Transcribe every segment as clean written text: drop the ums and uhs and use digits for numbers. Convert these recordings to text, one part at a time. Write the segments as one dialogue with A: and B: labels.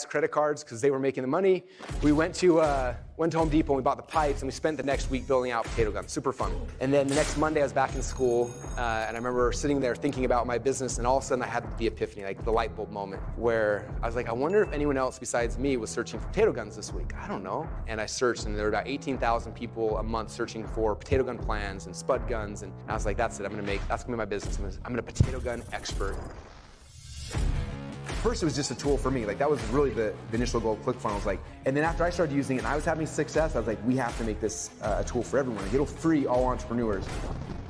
A: credit cards because they were making the money. We went to Home Depot and we bought the pipes, and we spent the next week building out potato guns. Super fun. And then the next Monday I was back in school, and I remember sitting there thinking about my business, and all of a sudden I had the epiphany, like the light bulb moment, where I was like, I wonder if anyone else besides me was searching for potato guns this week. I don't know. And I searched, and there were about 18,000 people a month searching for potato gun plans and spud guns, and I was like, that's it. That's gonna be my business. I'm a potato gun expert. First, it was just a tool for me. Like, that was really the initial goal of ClickFunnels. Like, and then after I started using it and I was having success, I was like, we have to make this a tool for everyone. It'll free all entrepreneurs.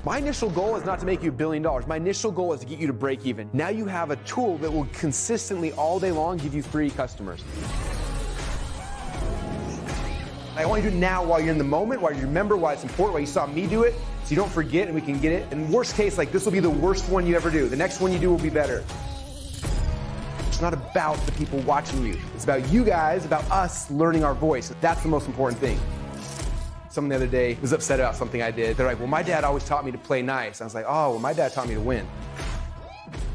A: My initial goal is not to make you $1 billion. My initial goal is to get you to break even. Now you have a tool that will consistently all day long give you free customers. I want you to do it now while you're in the moment, while you remember why it's important, why you saw me do it, so you don't forget and we can get it. And worst case, like, this will be the worst one you ever do. The next one you do will be better. It's not about the people watching you. It's about you guys, about us learning our voice. That's the most important thing. Someone the other day was upset about something I did. They're like, well, my dad always taught me to play nice. I was like, oh, well, my dad taught me to win.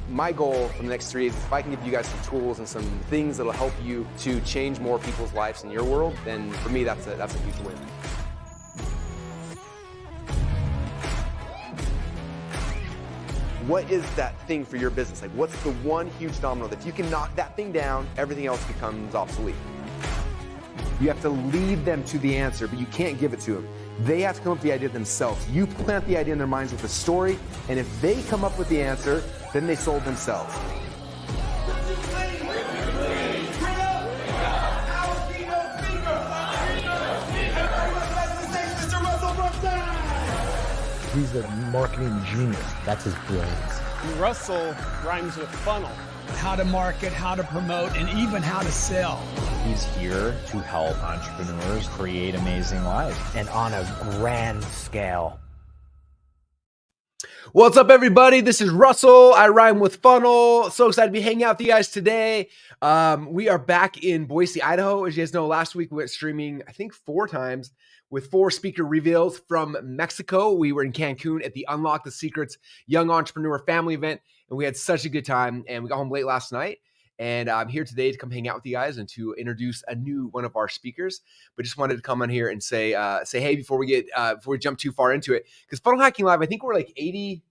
A: My goal for the next 3 years is if I can give you guys some tools and some things that'll help you to change more people's lives in your world, then for me, that's a huge win. What is that thing for your business? Like, what's the one huge domino that if you can knock that thing down, everything else becomes obsolete? You have to lead them to the answer, but you can't give it to them. They have to come up with the idea themselves. You plant the idea in their minds with a story, and if they come up with the answer, then they sold themselves.
B: He's a marketing genius. That's his brilliance.
C: Russell rhymes with funnel.
D: How to market, how to promote, and even how to sell.
E: He's here to help entrepreneurs create amazing lives.
B: And on a grand scale.
A: What's up, everybody? This is Russell. I rhyme with funnel. So excited to be hanging out with you guys today. We are back in Boise, Idaho. As you guys know, last week we went streaming, I think 4 times with 4 speaker reveals from Mexico. We were in Cancun at the Unlock the Secrets Young Entrepreneur Family event, and we had such a good time, and we got home late last night. And I'm here today to come hang out with you guys and to introduce a new one of our speakers. But just wanted to come on here and say hey before we jump too far into it, because Funnel Hacking Live, I think we're like 80.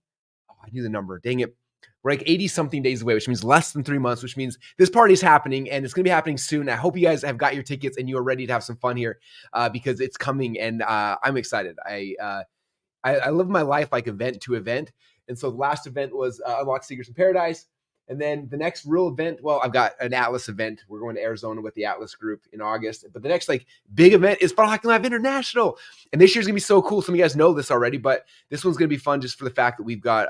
A: Oh, I knew the number. Dang it. We're like 80 something days away, which means less than 3 months, which mean this party is happening and it's going to be happening soon. I hope you guys have got your tickets and you are ready to have some fun here because it's coming, and I'm excited. I live my life like event to event. And so the last event was Unlock Secrets in Paradise. And then the next real event, well, I've got an Atlas event. We're going to Arizona with the Atlas group in August. But the next like big event is Funnel Hacking Live International. And this year's going to be so cool. Some of you guys know this already, but this one's going to be fun just for the fact that we've got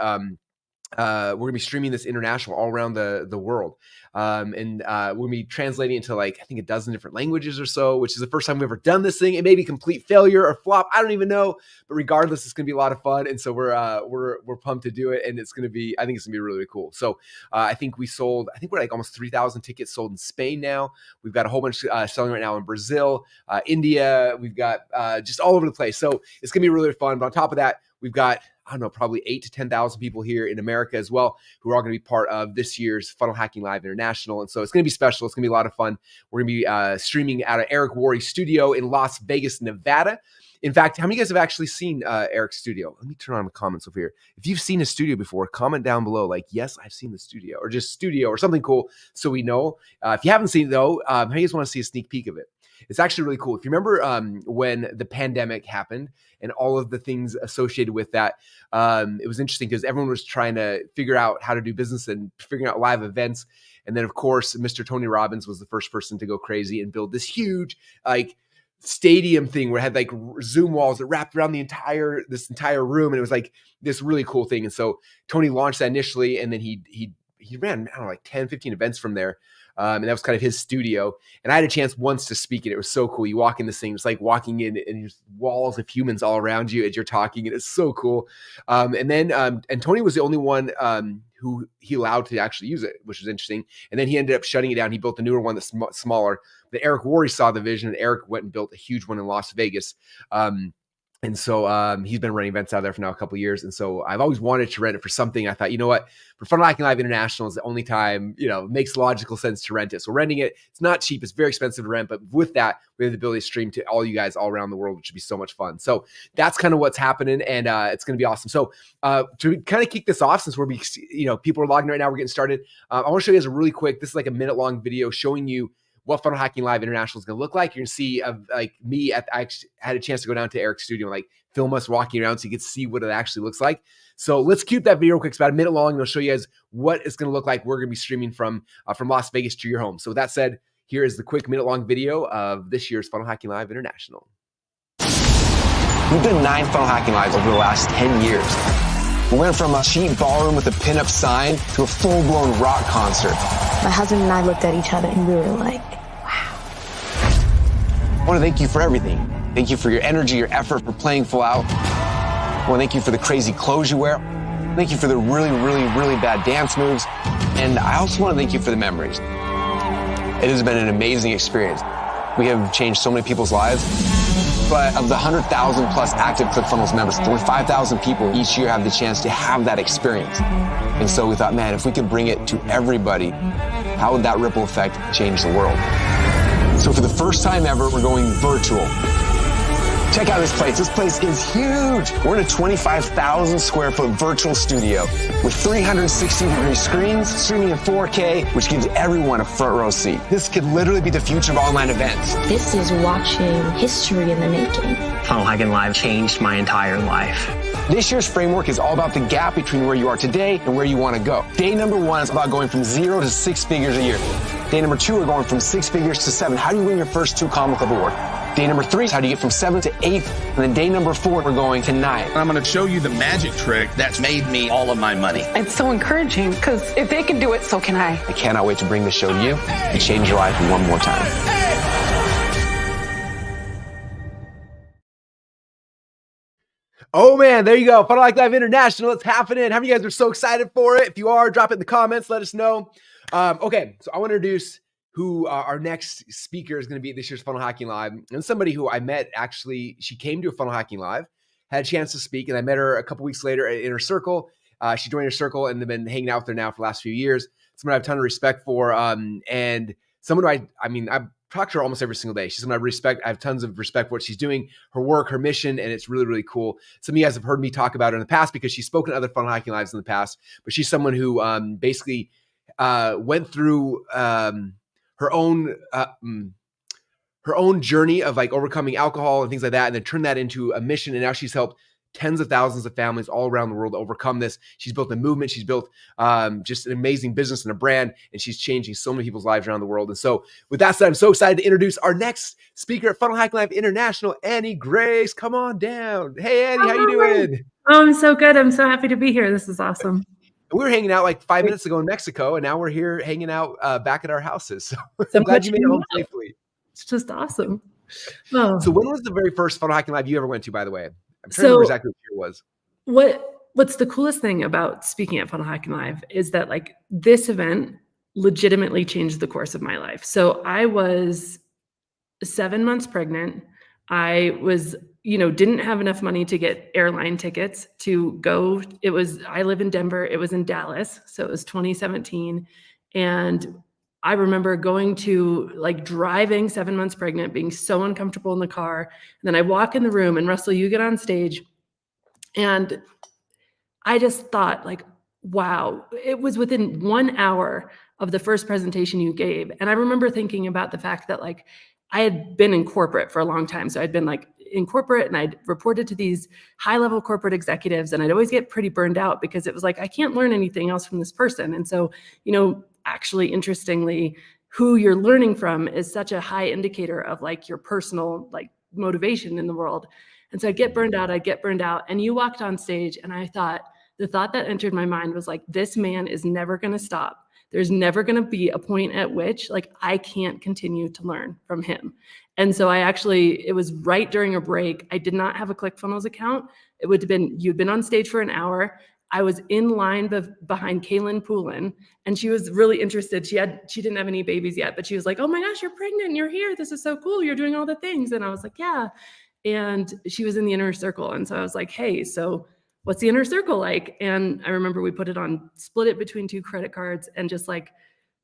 A: we're gonna be streaming this international all around the world, and we're gonna be translating into like I think a dozen different languages or so, which is the first time we've ever done this thing. It may be complete failure or flop, I don't even know, but regardless, it's gonna be a lot of fun, and so we're pumped to do it, and it's gonna be really, really cool. So I think we're like almost 3,000 tickets sold in Spain now. We've got a whole bunch selling right now in Brazil, India. We've got just all over the place. So it's gonna be really fun. But on top of that, we've got probably 8,000 to 10,000 people here in America as well, who are all going to be part of this year's Funnel Hacking Live International. And so it's going to be special. It's going to be a lot of fun. We're going to be streaming out of Eric Worre's studio in Las Vegas, Nevada. In fact, how many of you guys have actually seen Eric's studio? Let me turn on the comments over here. If you've seen his studio before, comment down below like, yes, I've seen the studio, or just studio or something cool so we know. If you haven't seen it though, how do you guys want to see a sneak peek of it? It's actually really cool. If you remember when the pandemic happened and all of the things associated with that, it was interesting because everyone was trying to figure out how to do business and figuring out live events. And then, of course, Mr. Tony Robbins was the first person to go crazy and build this huge stadium thing where it had like Zoom walls that wrapped around this entire room. And it was like this really cool thing. And so Tony launched that initially, and then he ran, like 10, 15 events from there. And that was kind of his studio. And I had a chance once to speak it. It was so cool. You walk in this thing, it's like walking in and there's walls of humans all around you as you're talking. And it's so cool. And Tony was the only one who he allowed to actually use it, which was interesting. And then he ended up shutting it down. He built a newer one that's smaller. But Eric Worre saw the vision, and Eric went and built a huge one in Las Vegas. And so he's been running events out there for now a couple of years. And so I've always wanted to rent it for something. I thought, you know what, for Funnel Hacking Live International is the only time, it makes logical sense to rent it. So renting it, it's not cheap. It's very expensive to rent. But with that, we have the ability to stream to all you guys all around the world, which would be so much fun. So that's kind of what's happening. And it's going to be awesome. So to kind of kick this off, since people are logging right now, we're getting started. I want to show you guys a really quick, this is like a minute long video showing you what Funnel Hacking Live International is going to look like. You're going to see me I had a chance to go down to Eric's studio and like film us walking around so you can see what it actually looks like. So let's cue that video real quick. It's about a minute long, and I'll show you guys what it's going to look like. We're going to be streaming from Las Vegas to your home. So with that said, here is the quick minute long video of this year's Funnel Hacking Live International.
F: We've done 9 Funnel Hacking Lives over the last 10 years. We went from a cheap ballroom with a pinup sign to a full-blown rock concert.
G: My husband and I looked at each other and we were like,
F: I want to thank you for everything. Thank you for your energy, your effort, for playing full out. I want to thank you for the crazy clothes you wear. Thank you for the really, really, really bad dance moves. And I also want to thank you for the memories. It has been an amazing experience. We have changed so many people's lives. But of the 100,000 plus active ClickFunnels members, only 5,000 people each year have the chance to have that experience. And so we thought, man, if we could bring it to everybody, how would that ripple effect change the world? So for the first time ever, we're going virtual. Check out this place. This place is huge. We're in a 25,000 square foot virtual studio with 360-degree screens, streaming in 4K, which gives everyone a front row seat. This could literally be the future of online events.
G: this is watching history in the making.
H: Funnel Hacking Live changed my entire life.
F: This year's framework is all about the gap between where you are today and where you want to go. Day number 1 is about going from 0 to 6 figures a year. Day number 2, we're going from 6 figures to 7. How do you win your first 2 Combo Club award? Day number 3 is how do you get from 7 to 8? And then day number 4, we're going to 9.
I: I'm going to show you the magic trick that's made me all of my money.
J: It's so encouraging because if they can do it, so can I.
F: I cannot wait to bring this show to you and change your life one more time.
A: Oh man, there you go. Funnel Hacking Live International. It's happening. How many of you guys are so excited for it? If you are, drop it in the comments. Let us know. Okay, so I want to introduce who our next speaker is going to be at this year's Funnel Hacking Live. And somebody who I met, actually, she came to a Funnel Hacking Live, had a chance to speak, and I met her a couple weeks later in her circle. She joined her circle and they've been hanging out with her now for the last few years. Someone I have a ton of respect for, and someone who I've talked to her almost every single day. She's someone I have tons of respect for what she's doing, her work, her mission, and it's really, really cool. Some of you guys have heard me talk about her in the past because she's spoken at other Funnel Hacking Lives in the past, but she's someone who basically went through her own journey of like overcoming alcohol and things like that, and then turned that into a mission. And now she's helped tens of thousands of families all around the world overcome this. She's built a movement. She's built just an amazing business and a brand, and she's changing so many people's lives around the world. And so with that said, I'm so excited to introduce our next speaker at Funnel Hacking Live International, Annie Grace. Come on down. Hey, Annie, how you doing?
K: Oh, I'm so good. I'm so happy to be here. This is awesome.
A: We were hanging out like 5 minutes ago in Mexico, and now we're here hanging out back at our houses. So I'm glad you made it home safely.
K: It's just awesome. Oh.
A: So when was the very first Funnel Hacking Live you ever went to, by the way? I'm trying to remember exactly what it was.
K: What's the coolest thing about speaking at Funnel Hacking Live is that like this event legitimately changed the course of my life. So I was 7 months pregnant. I was, didn't have enough money to get airline tickets to go. I live in Denver. It was in Dallas. So it was 2017. And I remember going to driving 7 months pregnant, being so uncomfortable in the car. And then I walk in the room and Russell, you get on stage. And I just thought wow, it was within 1 hour of the first presentation you gave. And I remember thinking about the fact that I had been in corporate for a long time. So I'd been in corporate and I'd reported to these high-level corporate executives, and I'd always get pretty burned out because it was I can't learn anything else from this person. And so, actually, interestingly, who you're learning from is such a high indicator of your personal motivation in the world. And so I'd get burned out. And you walked on stage, and I thought, the thought that entered my mind was this man is never going to stop. There's never going to be a point at which I can't continue to learn from him. And so it was right during a break. I did not have a ClickFunnels account. It would have been, you'd been on stage for an hour. I was in line behind Kaylin Poulin, and she was really interested. She didn't have any babies yet, but she was like, "Oh my gosh, you're pregnant and you're here. This is so cool. You're doing all the things." And I was like, "Yeah." and she was in the inner circle. And so I was like, hey, so what's the inner circle like? And I remember we put it on, split it between 2 credit cards, and just like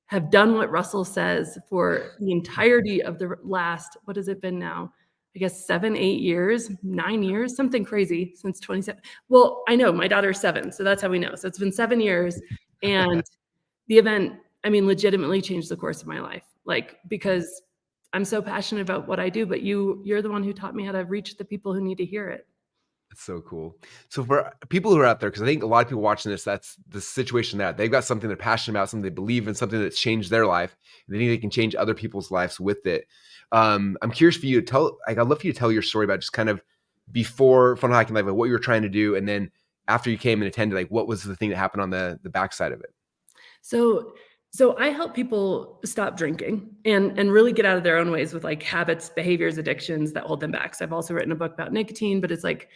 K: have done what Russell says for the entirety of the last, what has it been now? I guess 7, 8 years, 9 years, something crazy since 27. Well, I know my daughter's 7, so that's how we know. So it's been 7 years, and the event, I mean, legitimately changed the course of my life. Like, because I'm so passionate about what I do, but you're the one who taught me how to reach the people who need to hear it.
A: That's so cool. So for people who are out there, because I think a lot of people watching this, that's the situation that they've got something they're passionate about, something they believe in, something that's changed their life, and they think they can change other people's lives with it. I'm curious for you to tell, like, I'd love for you to tell your story about just kind of before Funnel Hacking Live, like what you were trying to do, and then after you came and attended, like what was the thing that happened on the backside of it?
K: So I help people stop drinking and really get out of their own ways with like habits, behaviors, addictions that hold them back. So I've also written a book about nicotine, but it's like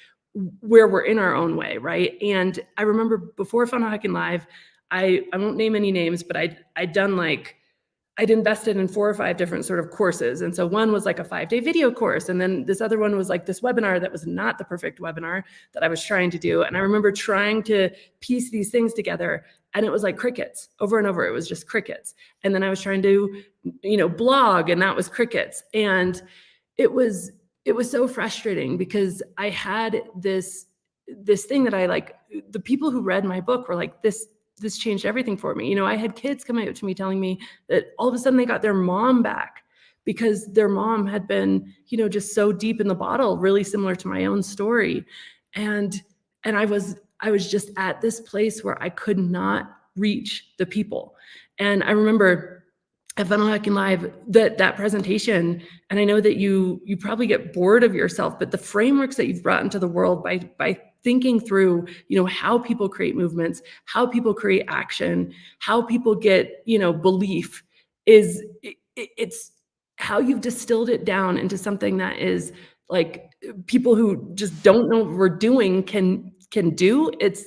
K: where we're in our own way, right? And I remember before Funnel Hacking Live, I won't name any names, but I'd invested in 4 or 5 different sort of courses. And so one was like a 5-day video course. And then this other one was like this webinar that was not the perfect webinar that I was trying to do. And I remember trying to piece these things together, and it was like crickets over and over. It was just crickets. And then I was trying to, blog, and that was crickets. And it was so frustrating because I had this thing that I like, the people who read my book were like, this changed everything for me. I had kids coming up to me telling me that all of a sudden they got their mom back because their mom had been, just so deep in the bottle, really similar to my own story. And I was just at this place where I could not reach the people. And I remember at Funnel Hacking Live, that presentation, and I know that you probably get bored of yourself, but the frameworks that you've brought into the world by thinking through, how people create movements, how people create action, how people get, belief, it's how you've distilled it down into something that is like people who just don't know what we're doing can do. It's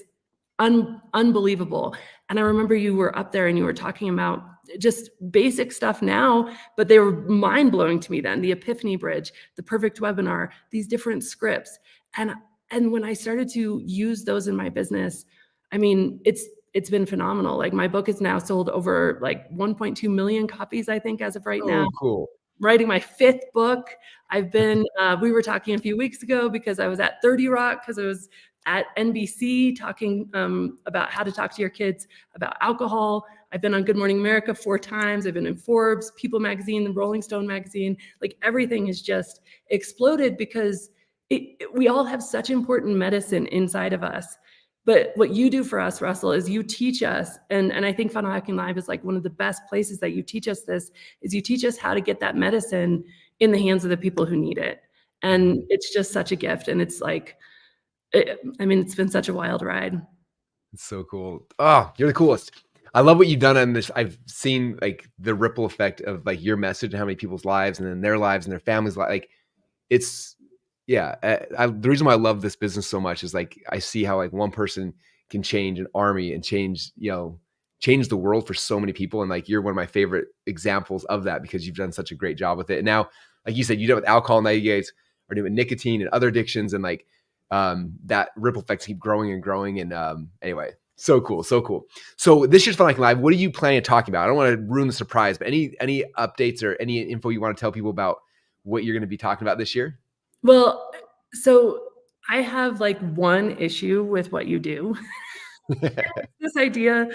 K: unbelievable. And I remember you were up there and you were talking about just basic stuff now, but they were mind blowing to me then. The Epiphany Bridge, the perfect webinar, these different scripts. And when I started to use those in my business, I mean, it's been phenomenal. Like my book is now sold over like 1.2 million copies, I think, as of right now.
A: Cool.
K: Writing my 5th book. I've been, we were talking a few weeks ago because I was at 30 Rock because I was at NBC talking about how to talk to your kids about alcohol. I've been on Good Morning America 4 times. I've been in Forbes, People Magazine, the Rolling Stone magazine. Like everything has just exploded because we all have such important medicine inside of us. But what you do for us, Russell, is you teach us, and I think Funnel Hacking Live is like one of the best places that you teach us this, is you teach us how to get that medicine in the hands of the people who need it. And it's just such a gift. And it's like, it's been such a wild ride.
A: It's so cool. Oh, you're the coolest. I love what you've done on this. I've seen like the ripple effect of like your message and how many people's lives and then their lives and their families. Like it's, yeah. The reason why I love this business so much is like, I see how like one person can change an army and change the world for so many people. And like, you're one of my favorite examples of that because you've done such a great job with it. And now, like you said, you do it with alcohol. Now you guys are doing nicotine and other addictions, and like, that ripple effects keep growing and growing. And anyway, so cool. So this year's Funnel Hacking Live, what are you planning on talking about? I don't want to ruin the surprise, but any updates or any info you want to tell people about what you're going to be talking about this year?
K: Well, so I have like one issue with what you do. This idea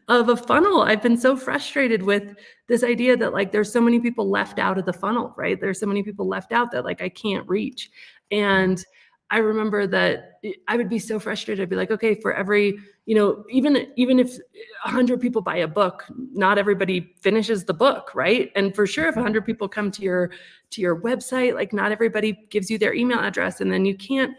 K: of a funnel. I've been so frustrated with this idea that like there's so many people left out of the funnel, right? There's so many people left out that like I can't reach. And I remember that I would be so frustrated. I'd be like, okay, for every, even if 100 people buy a book, not everybody finishes the book, right? And for sure, if 100 people come to your website, like not everybody gives you their email address, and then you can't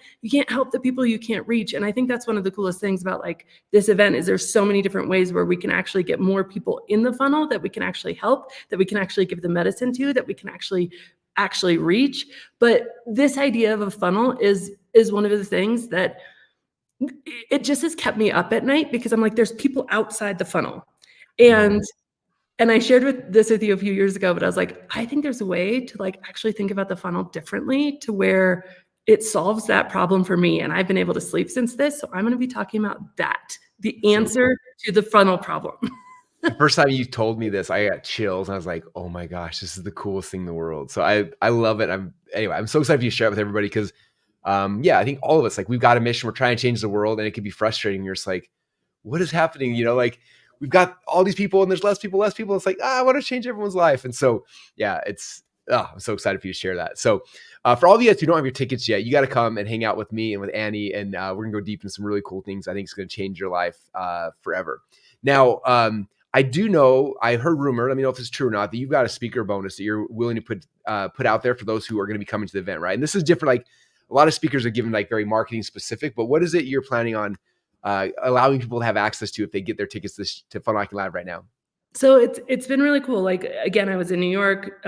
K: help the people you can't reach. And I think that's one of the coolest things about like this event is there's so many different ways where we can actually get more people in the funnel that we can actually help, that we can actually give the medicine to, that we can actually reach. But this idea of a funnel is one of the things that it just has kept me up at night, because I'm like, there's people outside the funnel. And I shared this with you a few years ago, but I was like, I think there's a way to like actually think about the funnel differently, to where it solves that problem for me. And I've been able to sleep since this. So I'm going to be talking about that, the answer to the funnel problem.
A: The first time you told me this, I got chills. And I was like, oh my gosh, this is the coolest thing in the world. So I love it. I'm so excited for you to share it with everybody because I think all of us, like, we've got a mission. We're trying to change the world, and it can be frustrating. You're just like, what is happening? Like, we've got all these people and there's less people. It's like, I want to change everyone's life. And so, I'm so excited for you to share that. So for all of you guys who don't have your tickets yet, you got to come and hang out with me and with Annie, and we're gonna go deep into some really cool things. I think it's going to change your life forever. Now, I do know, I heard rumor, let me know if it's true or not, that you've got a speaker bonus that you're willing to put out there for those who are going to be coming to the event, right? And this is different. Like, a lot of speakers are given like very marketing specific, but what is it you're planning on allowing people to have access to if they get their tickets to Funnel Hacking Live right now?
K: So it's been really cool. Like, again, I was in New York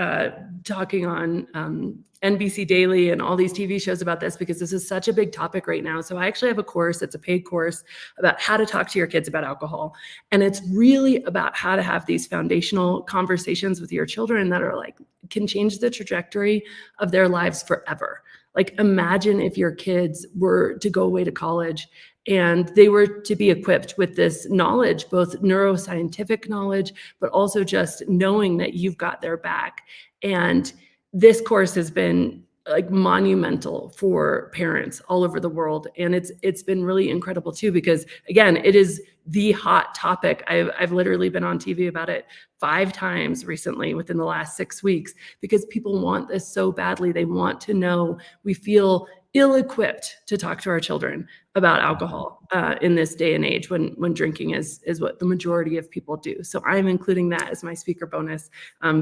K: talking on NBC Daily and all these TV shows about this because this is such a big topic right now. So I actually have a course, it's a paid course about how to talk to your kids about alcohol. And it's really about how to have these foundational conversations with your children that are like, can change the trajectory of their lives forever. Like, imagine if your kids were to go away to college and they were to be equipped with this knowledge, both neuroscientific knowledge, but also just knowing that you've got their back. And this course has been like monumental for parents all over the world. And it's been really incredible too, because again, it is the hot topic. I've literally been on TV about it 5 times recently within the last 6 weeks, because people want this so badly. They want to know. We feel ill-equipped to talk to our children about alcohol in this day and age when drinking is what the majority of people do. So I'm including that as my speaker bonus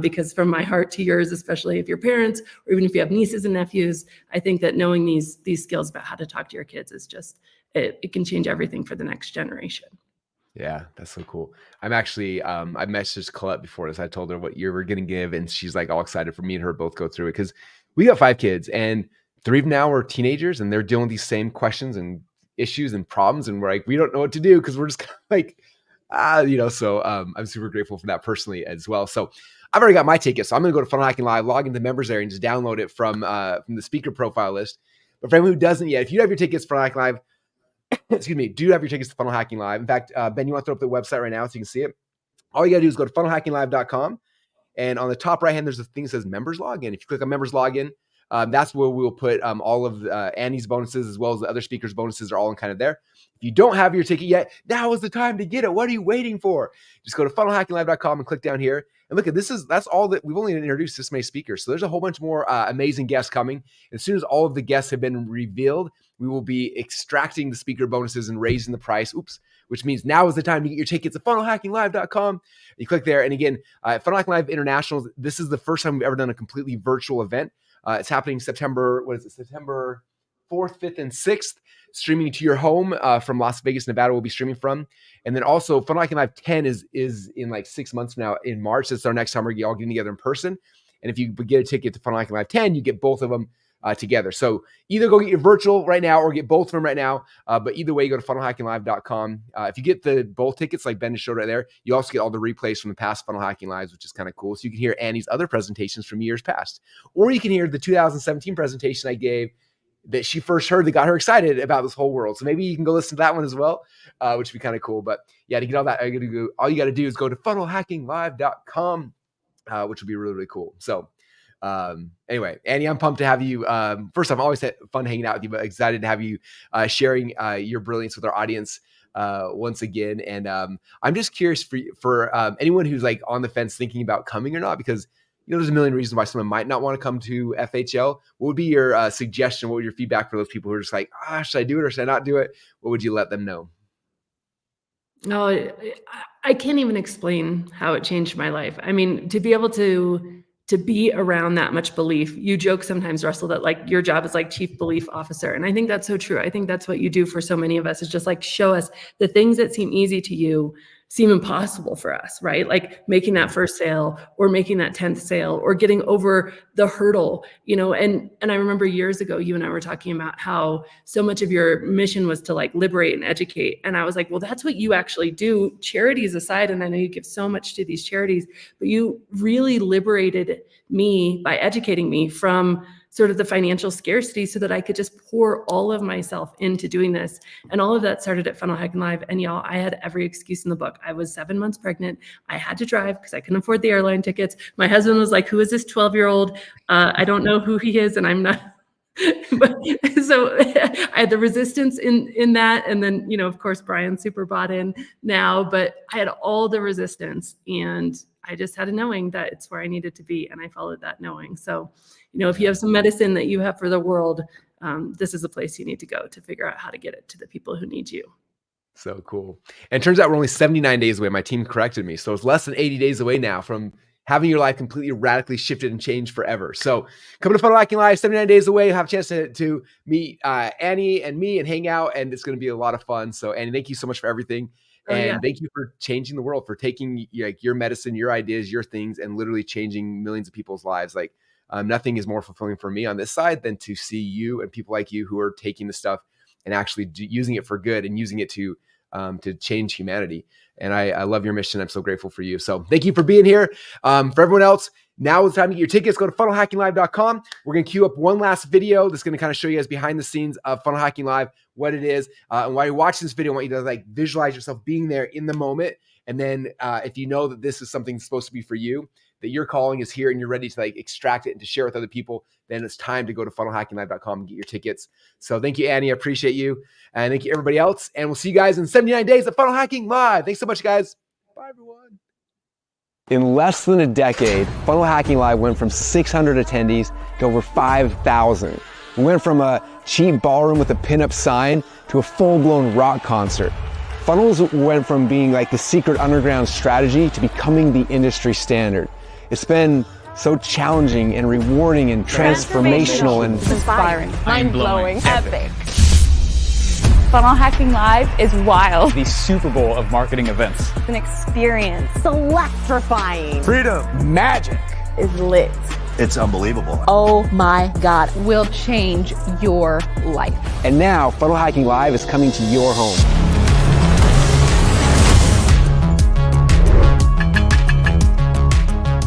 K: because from my heart to yours, especially if you're parents or even if you have nieces and nephews, I think that knowing these skills about how to talk to your kids is just, it can change everything for the next generation.
A: Yeah, that's so cool. I'm actually, I messaged Colette before this. I told her what year we're going to give, and she's like all excited for me and her both go through it because we got 5 kids and 3 of them now are teenagers and they're dealing with these same questions and issues and problems. And we're like, we don't know what to do because we're just kind of like, so I'm super grateful for that personally as well. So I've already got my ticket. So I'm going to go to Funnel Hacking Live, log into the members area and just download it from the speaker profile list. But for anyone who doesn't yet, if you have your tickets for Funnel Hacking Live, do you have your tickets to Funnel Hacking Live? In fact, Ben, you want to throw up the website right now so you can see it? All you got to do is go to funnelhackinglive.com. And on the top right hand, there's a thing that says members login. If you click on members login, that's where we'll put all of Annie's bonuses as well as the other speakers' bonuses are all in kind of there. If you don't have your ticket yet, now is the time to get it. What are you waiting for? Just go to funnelhackinglive.com and click down here. And look at that's all that we've only introduced this many speakers. So there's a whole bunch more amazing guests coming. As soon as all of the guests have been revealed, we will be extracting the speaker bonuses and raising the price. Which means now is the time to get your tickets at funnelhackinglive.com. You click there. And again, Funnel Hacking Live International, this is the first time we've ever done a completely virtual event. It's happening September 4th, 5th, and 6th, streaming to your home from Las Vegas, Nevada, we'll be streaming from. And then also Funnel Hacking Live 10 is in like 6 months from now in March. That's our next time we're all getting together in person. And if you get a ticket to Funnel Hacking Live 10, you get both of them together. So either go get your virtual right now or get both of them right now. But either way, you go to funnelhackinglive.com. If you get both tickets like Ben showed right there, you also get all the replays from the past Funnel Hacking Lives, which is kind of cool. So you can hear Annie's other presentations from years past. Or you can hear the 2017 presentation I gave that she first heard that got her excited about this whole world. So maybe you can go listen to that one as well, which would be kind of cool. But yeah, to get all that, all you got to do is go to funnelhackinglive.com, which would be really, really cool. So anyway, Annie, I'm pumped to have you. First off, I'm always fun hanging out with you, but excited to have you sharing your brilliance with our audience once again. And I'm just curious for anyone who's like on the fence thinking about coming or not, because there's a million reasons why someone might not want to come to FHL. What would be your suggestion? What would your feedback for those people who are just like, should I do it or should I not do it? What would you let them know?
K: No, I can't even explain how it changed my life. I mean, to be able to be around that much belief. You joke sometimes, Russell, that like your job is like chief belief officer. And I think that's so true. I think that's what you do for so many of us, is just like show us the things that seem easy to you seem impossible for us, right? Like making that first sale or making that 10th sale or getting over the hurdle, and I remember years ago, you and I were talking about how so much of your mission was to like liberate and educate. And I was like, well, that's what you actually do, charities aside. And I know you give so much to these charities, but you really liberated me by educating me from sort of the financial scarcity so that I could just pour all of myself into doing this. And all of that started at Funnel Hacking Live. And y'all, I had every excuse in the book. I was 7 months pregnant. I had to drive because I couldn't afford the airline tickets. My husband was like, who is this 12-year-old? I don't know who he is, and I'm not. But so I had the resistance in that. And then, of course, Brian super bought in now, but I had all the resistance, and I just had a knowing that it's where I needed to be. And I followed that knowing. So, if you have some medicine that you have for the world, this is a place you need to go to figure out how to get it to the people who need you.
A: So cool. And it turns out we're only 79 days away. My team corrected me. So it's less than 80 days away now from having your life completely radically shifted and changed forever. So coming to Funnel Hacking Live, 79 days away, you'll have a chance to meet Annie and me and hang out. And it's going to be a lot of fun. So Annie, thank you so much for everything. And thank you for changing the world, for taking your medicine, your ideas, your things, and literally changing millions of people's lives. Like nothing is more fulfilling for me on this side than to see you and people like you who are taking the stuff and actually using it for good and using it to change humanity. And I love your mission. I'm so grateful for you. So thank you for being here. For everyone else, now is the time to get your tickets. Go to funnelhackinglive.com. We're going to queue up one last video that's going to kind of show you guys behind the scenes of Funnel Hacking Live, what it is. And while you're watching this video, I want you to visualize yourself being there in the moment. And then if you know that this is something that's supposed to be for you, that your calling is here and you're ready to extract it and to share with other people, then it's time to go to funnelhackinglive.com and get your tickets. So thank you, Annie. I appreciate you. And thank you, everybody else. And we'll see you guys in 79 days at Funnel Hacking Live. Thanks so much, guys. Bye, everyone. In less than a decade, Funnel Hacking Live went from 600 attendees to over 5,000. We went from a cheap ballroom with a pinup sign to a full-blown rock concert. Funnels went from being the secret underground strategy to becoming the industry standard. It's been so challenging and rewarding and transformational and
J: inspiring, mind-blowing, epic. Funnel Hacking Live is wild.
E: The Super Bowl of marketing events.
J: It's an experience.
L: It's electrifying.
B: Freedom.
E: Magic.
L: Is lit.
I: It's unbelievable.
L: Oh my God.
J: Will change your life.
F: And now Funnel Hacking Live is coming to your home.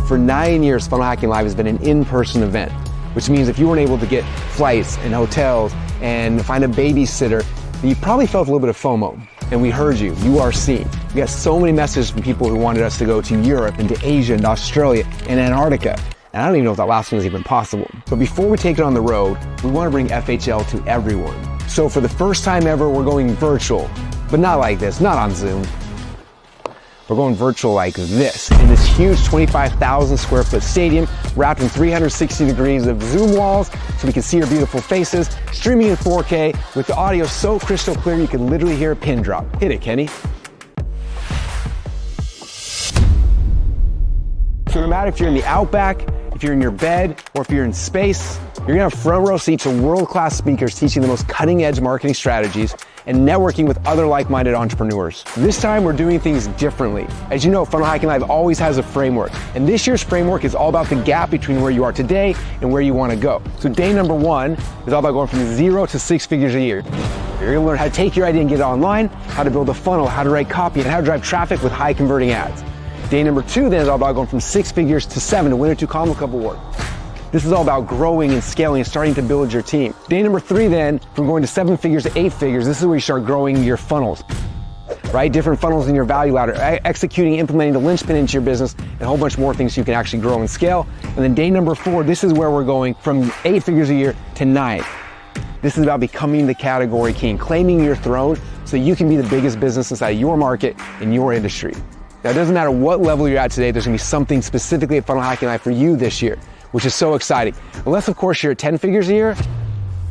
F: For 9 years, Funnel Hacking Live has been an in-person event, which means if you weren't able to get flights and hotels and find a babysitter, you probably felt a little bit of FOMO. And we heard you. You are seen. We got so many messages from people who wanted us to go to Europe and to Asia and Australia and Antarctica. And I don't even know if that last one is even possible. But before we take it on the road, we want to bring FHL to everyone. So for the first time ever, we're going virtual, but not like this, not on Zoom. We're going virtual like this, in this huge 25,000 square foot stadium, wrapped in 360 degrees of Zoom walls, so we can see your beautiful faces, streaming in 4K, with the audio so crystal clear you can literally hear a pin drop. Hit it, Kenny. So no matter if you're in the Outback, if you're in your bed, or if you're in space, you're gonna have front row seats to world-class speakers teaching the most cutting-edge marketing strategies and networking with other like-minded entrepreneurs. This time, we're doing things differently. As you know, Funnel Hacking Live always has a framework, and this year's framework is all about the gap between where you are today and where you want to go. So day number 1 is all about going from 0 to 6 figures a year. You're gonna learn how to take your idea and get it online, how to build a funnel, how to write copy, and how to drive traffic with high-converting ads. Day number 2 then is all about going from 6 figures to 7 to win a 2 Combo Cup award. This is all about growing and scaling and starting to build your team. Day number 3 then, from going to 7 figures to 8 figures, this is where you start growing your funnels, right? Different funnels in your value ladder, executing, implementing the linchpin into your business, and a whole bunch more things so you can actually grow and scale. And then day number 4, this is where we're going from 8 figures a year to 9. This is about becoming the category king, claiming your throne so you can be the biggest business inside your market in your industry. Now, it doesn't matter what level you're at today, there's gonna be something specifically at Funnel Hacking Live for you this year, which is so exciting. Unless, of course, you're at 10 figures a year.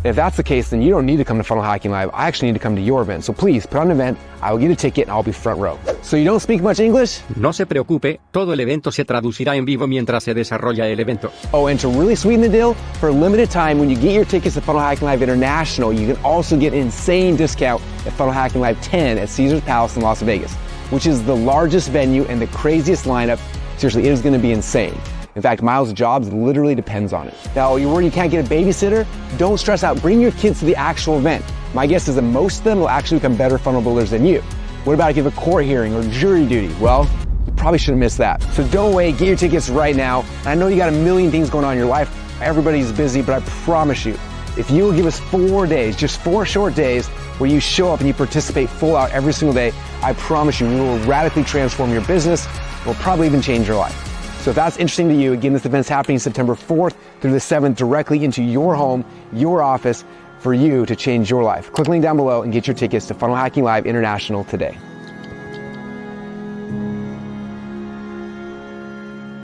F: If that's the case, then you don't need to come to Funnel Hacking Live. I actually need to come to your event. So please, put on an event, I will get a ticket, and I'll be front row. So you don't speak much English?
M: No se preocupe, todo el evento se traducirá en vivo mientras se desarrolla el evento.
F: Oh, and to really sweeten the deal, for a limited time, when you get your tickets to Funnel Hacking Live International, you can also get an insane discount at Funnel Hacking Live 10 at Caesars Palace in Las Vegas, which is the largest venue and the craziest lineup. Seriously, it is gonna be insane. In fact, Miles' jobs literally depends on it. Now, you're worried you can't get a babysitter? Don't stress out. Bring your kids to the actual event. My guess is that most of them will actually become better funnel builders than you. What about if you have a court hearing or jury duty? Well, you probably shouldn't miss that. So don't wait. Get your tickets right now. I know you got a million things going on in your life. everybody's busy, but I promise you, if you will give us 4 days, just 4 short days, where you show up and you participate full out every single day, I promise you, we will radically transform your business. We'll probably even change your life. So if that's interesting to you, again, this event's happening September 4th through the 7th, directly into your home, your office, for you to change your life. Click the link down below and get your tickets to Funnel Hacking Live International today.